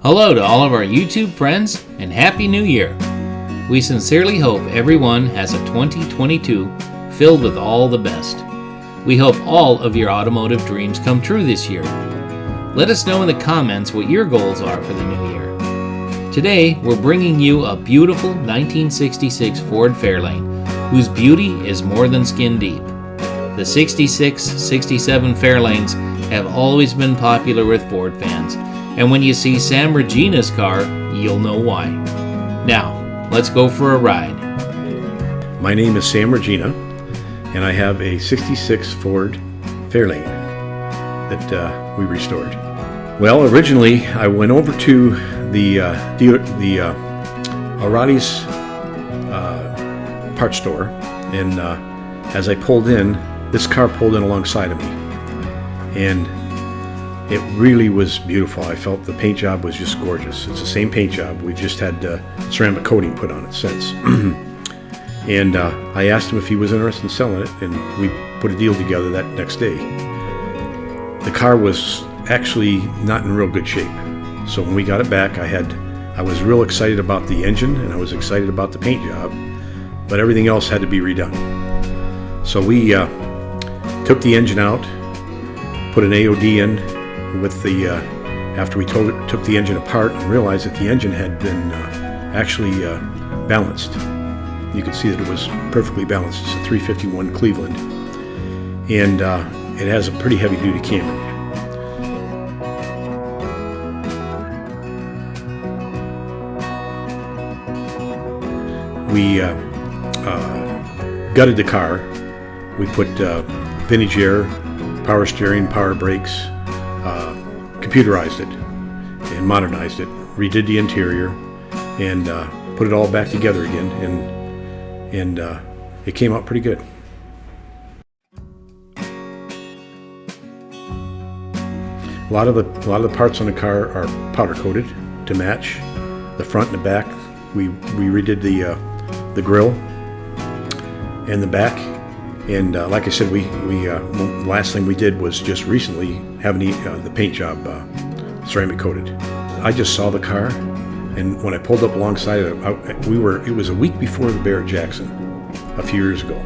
Hello to all of our YouTube friends and Happy New Year! We sincerely hope everyone has a 2022 filled with all the best. We hope all of your automotive dreams come true this year. Let us know in the comments what your goals are for the new year. Today, we're bringing you a beautiful 1966 Ford Fairlane, whose beauty is more than skin deep. The 66, 67 Fairlanes have always been popular with Ford fans, and when you see Sam Regina's car, you'll know why. Now, let's go for a ride. My name is Sam Regina, and I have a 66 Ford Fairlane that we restored. Well, originally I went over to the O'Reilly's parts store, and as I pulled in, this car pulled in alongside of me, and it really was beautiful. I felt the paint job was just gorgeous. It's the same paint job. We've just had ceramic coating put on it since. And I asked him if he was interested in selling it, and we put a deal together that next day. The car was actually not in real good shape. So when we got it back, I was real excited about the engine, and I was excited about the paint job, but everything else had to be redone. So we took the engine out, put an AOD in with the, after we took the engine apart and realized that the engine had been actually balanced. You can see that it was perfectly balanced. It's a 351 Cleveland, and it has a pretty heavy-duty Camry. We gutted the car. We put vintage air, power steering, power brakes, computerized it and modernized it, redid the interior, and put it all back together again, and it came out pretty good. A lot of the parts on the car are powder coated to match. The front and the back, we redid the grille and the back. And like I said, we last thing we did was just recently have the paint job ceramic coated. I just saw the car, and when I pulled up alongside it, it was a week before the Barrett-Jackson a few years ago,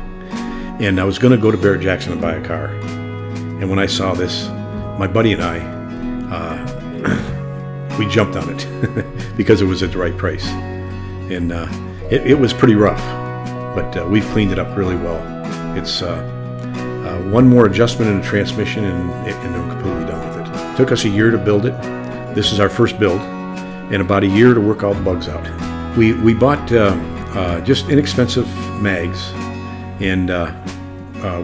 and I was going to go to Barrett-Jackson and buy a car. And when I saw this, my buddy and I, we jumped on it because it was at the right price, and it was pretty rough, but we've cleaned it up really well. It's one more adjustment in the transmission, and I'm completely done with it. It took us a year to build it. This is our first build, and about a year to work all the bugs out. We bought just inexpensive mags, and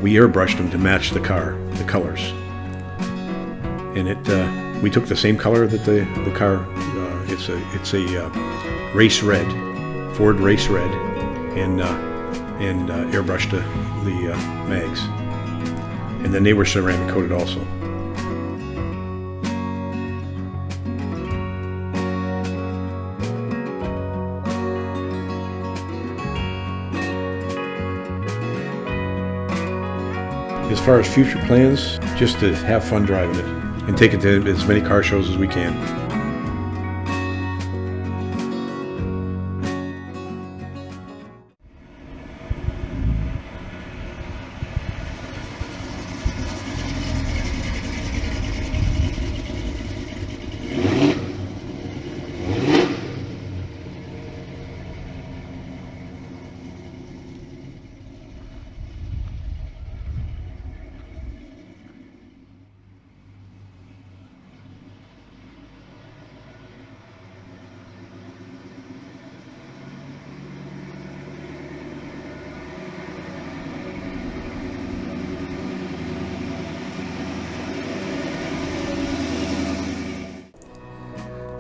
we airbrushed them to match the car, the colors. And we took the same color that the car. It's a race red, Ford race red, and airbrushed the mags, and then they were ceramic coated also. As far as future plans, just to have fun driving it and take it to as many car shows as we can.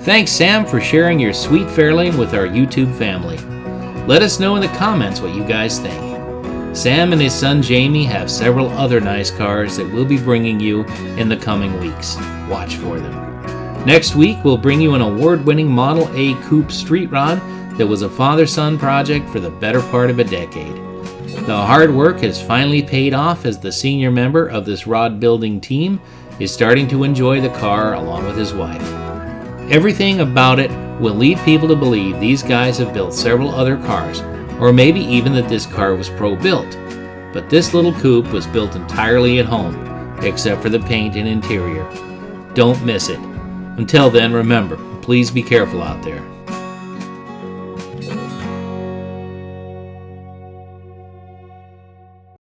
Thanks, Sam, for sharing your sweet Fairlane with our YouTube family. Let us know in the comments what you guys think. Sam and his son Jamie have several other nice cars that we'll be bringing you in the coming weeks. Watch for them. Next week, we'll bring you an award-winning Model A Coupe Street Rod that was a father-son project for the better part of a decade. The hard work has finally paid off as the senior member of this rod building team is starting to enjoy the car along with his wife. Everything about it will lead people to believe these guys have built several other cars, or maybe even that this car was pro-built. But this little coupe was built entirely at home, except for the paint and interior. Don't miss it. Until then, remember, please be careful out there.